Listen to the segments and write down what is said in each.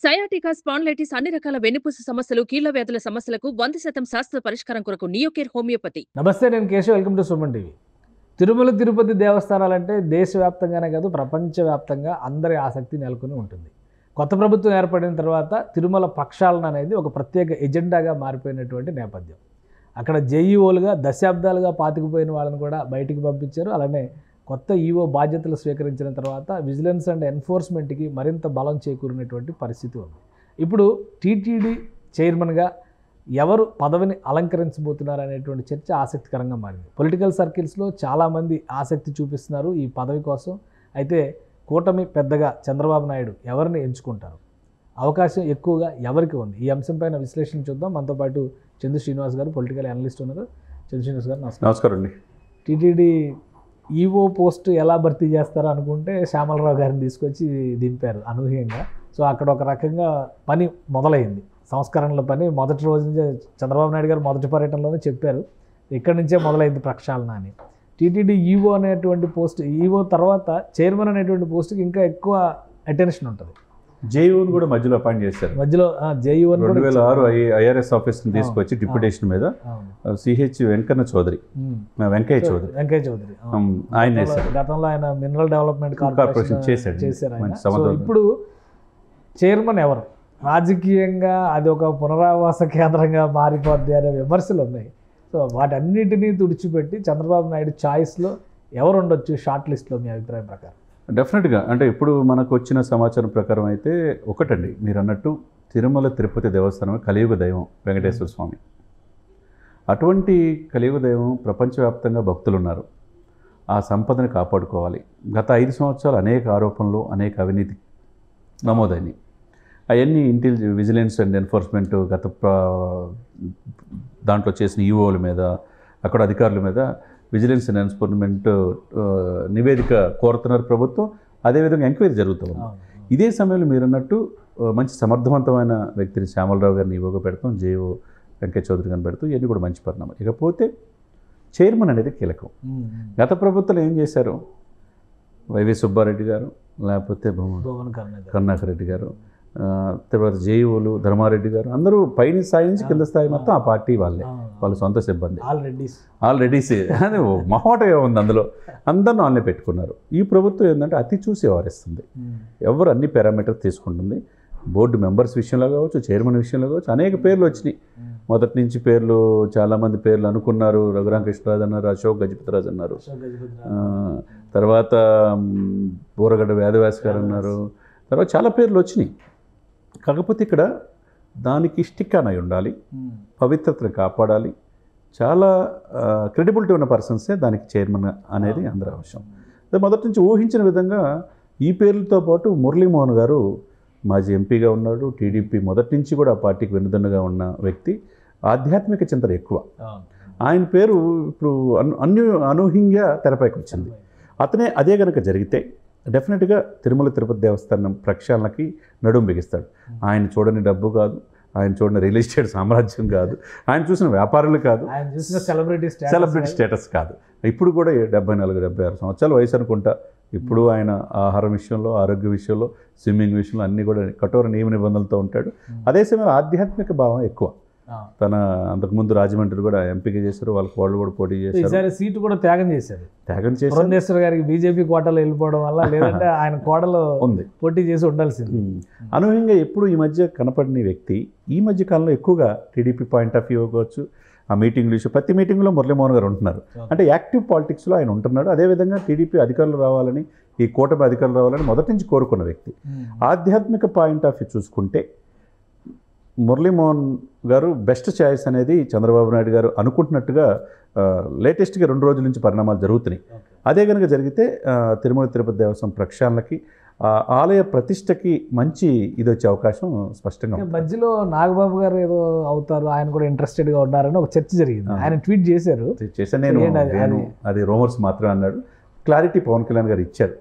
Sciatica spondylitis అన్ని రకాల వెన్నుపూస సమస్యలు, కీళ్ల వ్యాధుల సమస్యలకు 100% శాస్త్ర పరిష్కారం కొరకు నియోకేర్ హోమియోపతి. నమస్తే, నేను Keshav. Welcome to Suman TV. Tirumala Tirupati దేవస్థానాలంటే దేశవ్యాప్తంగానే కాదు, ప్రపంచవ్యాప్తంగా అందరి ఆసక్తి నెలకొని ఉంటుంది. కొత్త ప్రభుత్వం ఏర్పడిన తర్వాత తిరుమల ప్రక్షాళన అనేది ఒక ప్రత్యేక ఎజెండాగా మారిపోయినటువంటి నేపథ్యం. అక్కడ జేఈఓలుగా దశాబ్దాలుగా పాతుకుపోయిన వాళ్ళని కూడా బయటికి పంపించారు. అలానే కొత్త ఈఓ బాధ్యతలు స్వీకరించిన తర్వాత విజిలెన్స్ అండ్ ఎన్ఫోర్స్మెంట్కి మరింత బలం చేకూరినటువంటి పరిస్థితి ఉంది. ఇప్పుడు టీటీడీ చైర్మన్గా ఎవరు పదవిని అలంకరించబోతున్నారు అనేటువంటి చర్చ ఆసక్తికరంగా మారింది. పొలిటికల్ సర్కిల్స్లో చాలామంది ఆసక్తి చూపిస్తున్నారు ఈ పదవి కోసం. అయితే కూటమి పెద్దగా చంద్రబాబు నాయుడు ఎవరిని ఎంచుకుంటారు, అవకాశం ఎక్కువగా ఎవరికి ఉంది? ఈ అంశంపైన విశ్లేషణ చూద్దాం. మనతో పాటు చందు శ్రీనివాస్ గారు, పొలిటికల్ అనలిస్ట్ ఉన్నారు. చందు శ్రీనివాస్ గారు నమస్కారం అండి. టీటీడీ ఈఓ పోస్ట్ ఎలా భర్తీ చేస్తారో అనుకుంటే శ్యామలరావు గారిని తీసుకొచ్చి దింపారు అనూహ్యంగా. సో అక్కడ ఒక రకంగా పని మొదలైంది, సంస్కరణల పని. మొదటి రోజు నుంచే చంద్రబాబు నాయుడు గారు మొదటి పర్యటనలోనే చెప్పారు, ఇక్కడి నుంచే మొదలైంది ప్రక్షాళన అని. టీటీడీ ఈఓ అనేటువంటి పోస్ట్, ఈఓ తర్వాత చైర్మన్ అనేటువంటి పోస్ట్కి ఇంకా ఎక్కువ అటెన్షన్ ఉంటుంది. జేఈఓని కూడా మధ్యలో అపాయింట్ చేశారు. మధ్యలో జేఈఓని 2006 ఐఆర్ఎస్ ఆఫీస్ని తీసుకొచ్చి డిప్యూటేషన్ మీద సిహెచ్ వెంకయ్య చౌదరి ఆయన వేశారు. గతంలో ఆయన మినరల్ డెవలప్మెంట్ కార్పొరేషన్ చేశారు. సో ఇప్పుడు చైర్మన్ ఎవరు? రాజకీయంగా అది ఒక పునరావాస కేంద్రంగా మారిపోద్ది అనే విమర్శలు ఉన్నాయి. సో వాటన్నిటినీ తుడిచిపెట్టి చంద్రబాబు నాయుడు ఛాయిస్లో ఎవరు ఉండొచ్చు షార్ట్ లిస్ట్లో మీ అభిప్రాయం ప్రకారం? డెఫినెట్గా అంటే ఇప్పుడు మనకు వచ్చిన సమాచారం ప్రకారం అయితే ఒకటండి, మీరు అన్నట్టు తిరుమల తిరుపతి దేవస్థానం కలియుగ దైవం వెంకటేశ్వర స్వామి. అటువంటి కలియుగ దైవం ప్రపంచవ్యాప్తంగా భక్తులు ఉన్నారు. ఆ సంపదను కాపాడుకోవాలి. గత 5 సంవత్సరాలు అనేక ఆరోపణలు, అనేక అవినీతి నమోదైనవి. అవన్నీ విజిలెన్స్ అండ్ ఎన్ఫోర్స్మెంట్ దాంట్లో చేసిన ఈఓల మీద, అక్కడ అధికారుల మీద విజిలెన్స్ అండ్ ఎన్ఫోర్స్మెంట్ నివేదిక కోరుతున్నారు ప్రభుత్వం. అదేవిధంగా ఎంక్వైరీ జరుగుతుంది. ఇదే సమయంలో మీరు అన్నట్టు మంచి సమర్థవంతమైన వ్యక్తిని శ్యామలరావు గారిని ఈవోగా పెడతాం, జేఓ వెంకయ్య చౌదరి గారిని పెడతాం. ఇవన్నీ కూడా మంచి పరిణామం. ఇకపోతే చైర్మన్ అనేది కీలకం. గత ప్రభుత్వాలు ఏం చేశారు? వైవి సుబ్బారెడ్డి గారు, లేకపోతే కరుణాకర్ రెడ్డి గారు, తర్వాత జేఈఓలు ధర్మారెడ్డి గారు, అందరూ పైన స్థాయి నుంచి కింద స్థాయి మొత్తం ఆ పార్టీ వాళ్ళే, వాళ్ళ సొంత సిబ్బంది. ఆల్రెడీ అదే మహోటగా ఉంది అందులో. అందరిని వాళ్ళని పెట్టుకున్నారు. ఈ ప్రభుత్వం ఏంటంటే అతి చూసి వ్యవహరిస్తుంది. ఎవరు అన్ని పారామీటర్స్ తీసుకుంటుంది. బోర్డు మెంబర్స్ విషయంలో కావచ్చు, చైర్మన్ విషయంలో కావచ్చు, అనేక పేర్లు వచ్చినాయి. మొదటి నుంచి పేర్లు, చాలామంది పేర్లు అనుకున్నారు. రఘురామకృష్ణరాజు అన్నారు, అశోక్ గజపతిరాజు అన్నారు, తర్వాత బూరగడ్డ వేదవ్యాస్ గారు అన్నారు, తర్వాత చాలా పేర్లు వచ్చినాయి. కాకపోతే ఇక్కడ దానికి స్టిక్ అని ఉండాలి, పవిత్రతను కాపాడాలి, చాలా క్రెడిబిలిటీ ఉన్న పర్సన్సే దానికి చైర్మన్ అనేది అందరూ అవసరం. మొదటి నుంచి ఊహించిన విధంగా ఈ పేర్లతో పాటు మురళీమోహన్ గారు మాజీ ఎంపీగా ఉన్నాడు. టీడీపీ మొదటి నుంచి కూడా ఆ పార్టీకి వెన్నుదన్నుగా ఉన్న వ్యక్తి. ఆధ్యాత్మిక చింతన ఎక్కువ. ఆయన పేరు ఇప్పుడు అనూహ్యంగా తెరపైకి వచ్చింది. అదే కనుక జరిగితే డెఫినెట్గా తిరుమల తిరుపతి దేవస్థానం ప్రక్షాళనకి నడుం బిగిస్తాడు. ఆయన చూడని డబ్బు కాదు, ఆయన చూడని రియల్ ఎస్టేట్ సామ్రాజ్యం కాదు, ఆయన చూసిన వ్యాపారులు కాదు, ఆయన చూసిన సెలబ్రిటీ స్టేటస్ కాదు. ఇప్పుడు కూడా 74-76 సంవత్సరాల వయసు అనుకుంటా. ఇప్పుడు ఆయన ఆహారం విషయంలో, ఆరోగ్య విషయంలో, స్విమ్మింగ్ విషయంలో అన్నీ కూడా కఠోర నియమ నిబంధనలతో ఉంటాడు. అదే సమయంలో ఆధ్యాత్మిక భావం ఎక్కువ. తన అంతకుముందు రాజమండ్రి కూడా ఎంపీగా చేశారు, వాళ్ళు కూడా పోటీ చేశారు. సీటు కూడా త్యాగం చేశారు. పురంధేశ్వర గారికి బీజేపీ కోటలో వెళ్ళిపోవడం వల్ల, లేదంటే ఆయన కోటలో ఉంది పోటీ చేసి ఉండాల్సింది. అనూహ్యంగా ఎప్పుడు ఈ మధ్య కనపడిన వ్యక్తి ఈ మధ్య కాలంలో ఎక్కువగా టీడీపీ పాయింట్ ఆఫ్ వ్యూ కావచ్చు, ఆ మీటింగ్లు ఇష్యూ, ప్రతి మీటింగ్లో మురళీమోహన్ గారు ఉంటున్నారు. అంటే యాక్టివ్ పాలిటిక్స్లో ఆయన ఉంటున్నాడు. అదేవిధంగా టీడీపీ అధికారులు రావాలని, ఈ కూటమి అధికారులు రావాలని మొదటి నుంచి కోరుకున్న వ్యక్తి. ఆధ్యాత్మిక పాయింట్ ఆఫ్ వ్యూ చూసుకుంటే మురళీమోహన్ గారు బెస్ట్ చాయిస్ అనేది చంద్రబాబు నాయుడు గారు అనుకుంటున్నట్టుగా లేటెస్ట్గా 2 రోజుల నుంచి పరిణామాలు జరుగుతున్నాయి. అదే కనుక జరిగితే తిరుమల తిరుపతి దేవస్థానం ప్రక్షాళనకి, ఆలయ ప్రతిష్టకి మంచి ఇది వచ్చే అవకాశం స్పష్టంగా. మధ్యలో నాగబాబు గారు ఏదో అవుతారు, ఆయన కూడా ఇంట్రెస్టెడ్గా ఉన్నారని ఒక చర్చ జరిగింది. ఆయన ట్వీట్ చేశారు. నేను అది రూమర్స్ మాత్రమే అన్నాడు. క్లారిటీ పవన్ కళ్యాణ్ గారు ఇచ్చారు.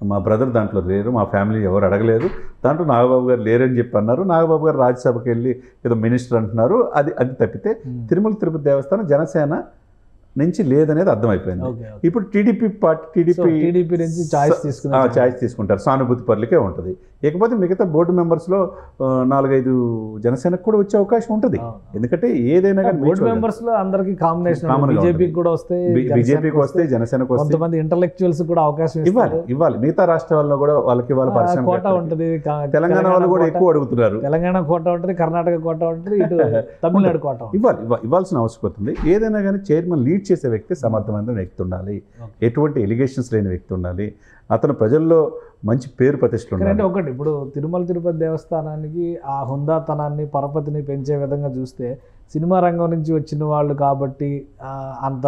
మా బ్రదర్ దాంట్లో లేరు, మా ఫ్యామిలీ ఎవరు అడగలేదు, దాంట్లో నాగబాబు గారు లేరని చెప్పి అన్నారు. నాగబాబు గారు రాజ్యసభకి వెళ్ళి ఏదో మినిస్టర్ అంటున్నారు. అది తప్పితే తిరుమల తిరుపతి దేవస్థానం జనసేన నుంచి లేదనేది అర్థమైపోయింది. ఓకే. ఇప్పుడు టీడీపీ టీడీపీ నుంచి చాయిస్ తీసుకున్నారు. చాయిస్ తీసుకుంటారు, సానుభూతి పరులకే ఉంటుంది. ఇకపోతే మిగతా బోర్డు మెంబర్స్లో 4-5 జనసేనకు కూడా వచ్చే అవకాశం ఉంటుంది. ఎందుకంటే ఏదైనా కానీ బోర్డు మెంబర్స్ లో అందరికి కాంబినేషన్ Common గా బీజేపీకి కూడా వస్తే, బీజేపీకి వస్తే, జనసేనకు వస్తే కొంతమంది ఇంటలెక్చువల్స్ కూడా అవకాశం ఇవ్వాలి. మిగతా రాష్ట్రాల్లో కూడా వాళ్ళకి ఇవ్వాలి. కోట ఉంటుంది. తెలంగాణ వాళ్ళు కూడా ఎక్కువ అడుగుతున్నారు. తెలంగాణ కోట ఉంటుంది, కర్ణాటక కోట ఉంటుంది, ఇటు తమిళనాడు కోట ఉంటుంది. ఇవ్వాల్సిన అవసరం ఉంది. ఏదైనా కానీ చైర్మన్ లీడ్ చేసే వ్యక్తి సమర్థవంతమైన వ్యక్తి ఉండాలి, ఎటువంటి ఎలిగేషన్స్ లేని వ్యక్తి ఉండాలి, అతను ప్రజల్లో మంచి పేరు ప్రతిష్టలు ఉండాలి. ఒకటి ఇప్పుడు తిరుమల తిరుపతి దేవస్థానానికి ఆ హుందాతనాన్ని పరపతిని పెంచే విధంగా చూస్తే సినిమా రంగం నుంచి వచ్చిన వాళ్ళు కాబట్టి అంత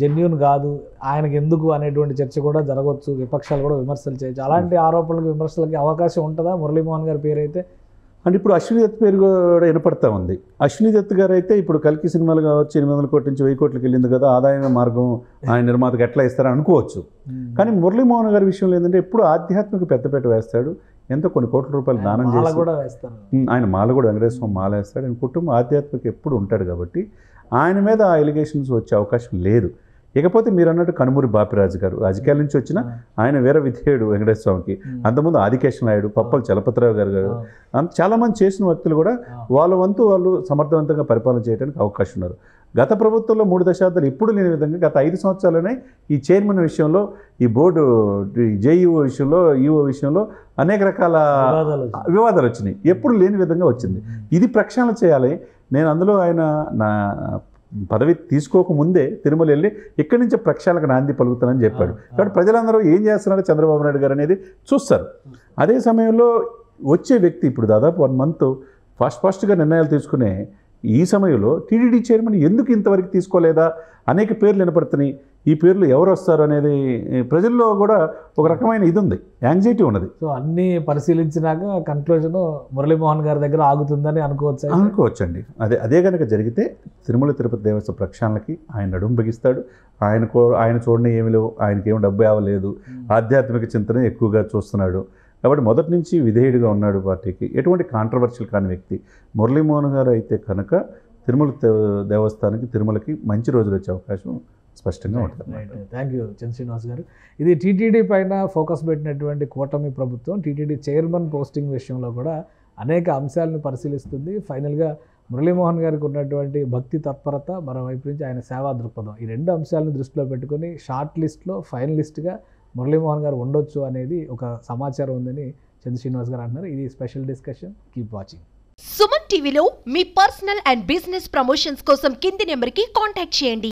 జెన్యూన్ కాదు ఆయనకి ఎందుకు అనేటువంటి చర్చ కూడా జరగవచ్చు. విపక్షాలు కూడా విమర్శలు చేయొచ్చు. అలాంటి ఆరోపణలకు విమర్శలకి అవకాశం ఉంటుందా? మురళీమోహన్ గారి పేరు అయితే అంటే ఇప్పుడు అశ్విని దత్ పేరు కూడా వినపడతా ఉంది. అశ్విని దత్ గారు అయితే ఇప్పుడు కల్కి సినిమాలు కావచ్చు 800 కోట్ల నుంచి 1000 కోట్లకి వెళ్ళింది కదా, ఆదాయ మార్గం ఆయన నిర్మాతకు ఎట్లా ఇస్తారని అనుకోవచ్చు. కానీ మురళీమోహన్ గారి విషయంలో ఏంటంటే ఎప్పుడు ఆధ్యాత్మిక పెద్దపేట వేస్తాడు, ఎంతో కొన్ని కోట్ల రూపాయలు దానం చేసి కూడా వేస్తాను. ఆయన మాల కూడా వెంకటేశ్వర మాల వేస్తాడు. ఆయన కుటుంబం ఆధ్యాత్మిక ఎప్పుడు ఉంటాడు కాబట్టి ఆయన మీద ఆ ఎలిగేషన్స్ వచ్చే అవకాశం లేదు. ఇకపోతే మీరు అన్నట్టు కనుమూరి బాపిరాజు గారు రాజకీయాల నుంచి వచ్చిన ఆయన వీర విధేయుడు వెంకటేశ్వర స్వామికి. అంతకుముందు ఆదికేశవ నాయుడు, పప్పల చలపతిరావు గారు చాలామంది చేసిన వ్యక్తులు కూడా వాళ్ళ వంతు వాళ్ళు సమర్థవంతంగా పరిపాలన చేయడానికి అవకాశం ఉన్నారు. గత ప్రభుత్వంలో 3 దశాబ్దాలు ఎప్పుడు లేని విధంగా గత 5 సంవత్సరాలనే ఈ చైర్మన్ విషయంలో, ఈ బోర్డు జేఈఓ విషయంలో, ఈఓ విషయంలో అనేక రకాల వివాదాలు వచ్చినాయి. ఎప్పుడు లేని విధంగా వచ్చింది. ఇది ప్రక్షాళన చేయాలి. నేను అందులో ఆయన నా పదవి తీసుకోకముందే తిరుమల వెళ్ళి ఇక్కడి నుంచే ప్రక్షాళనకు నాంది పలుకుతానని చెప్పాడు. కాబట్టి ప్రజలందరూ ఏం చేస్తున్నారు చంద్రబాబు నాయుడు గారు అనేది చూస్తారు. అదే సమయంలో వచ్చే వ్యక్తి ఇప్పుడు దాదాపు 1 మంత్ ఫాస్ట్గా నిర్ణయాలు తీసుకునే ఈ సమయంలో టీడీడీ చైర్మన్ ఎందుకు ఇంతవరకు తీసుకోలేదా అనేక పేర్లు వినపడుతున్నాయి. ఈ పేర్లు ఎవరు వస్తారు అనేది ప్రజల్లో కూడా ఒక రకమైన ఇది ఉంది, యాంగ్జైటీ ఉన్నది. సో అన్నీ పరిశీలించినాక కన్క్లూజన్ మురళీమోహన్ గారి దగ్గర ఆగుతుందని అనుకోవచ్చండి. అదే కనుక జరిగితే తిరుమల తిరుపతి దేవస్థానం ప్రక్షాళనకి ఆయన నడుము బిగిస్తాడు. ఆయన చూడని ఏమి లేవు, ఆయనకేం డబ్బు ఇవ్వలేదు, ఆధ్యాత్మిక చింతన ఎక్కువగా చూస్తున్నాడు. కాబట్టి మొదటి నుంచి విధేయుడిగా ఉన్నాడు పార్టీకి. ఎటువంటి కాంట్రవర్షియల్ కాని వ్యక్తి మురళీమోహన్ గారు అయితే కనుక తిరుమల దేవస్థానానికి తిరుమలకి మంచి రోజులు వచ్చే అవకాశం స్పష్టంగా ఉంటుంది. థ్యాంక్ యూ చంద్ర శ్రీనివాస్ గారు. ఇది టీటీడీ పైన ఫోకస్ పెట్టినటువంటి కూటమి ప్రభుత్వం టీటీడీ చైర్మన్ పోస్టింగ్ విషయంలో కూడా అనేక అంశాలను పరిశీలిస్తుంది. ఫైనల్గా మురళీమోహన్ గారికి ఉన్నటువంటి భక్తి తత్పరత, మరోవైపు నుంచి ఆయన సేవా దృక్పథం, ఈ 2 అంశాలను దృష్టిలో పెట్టుకొని షార్ట్ లిస్ట్లో ఫైనలిస్ట్గా మురళీమోహన్ గారు ఉండొచ్చు అనేది ఒక సమాచారం ఉందని చంద్ర శ్రీనివాస్ గారు అంటున్నారు. ఇది special discussion. Keep watching. Suman టీవీలో మీ పర్సనల్ అండ్ బిజినెస్ ప్రమోషన్స్ కోసం కింది నెంబర్కి కాంటాక్ట్ చేయండి.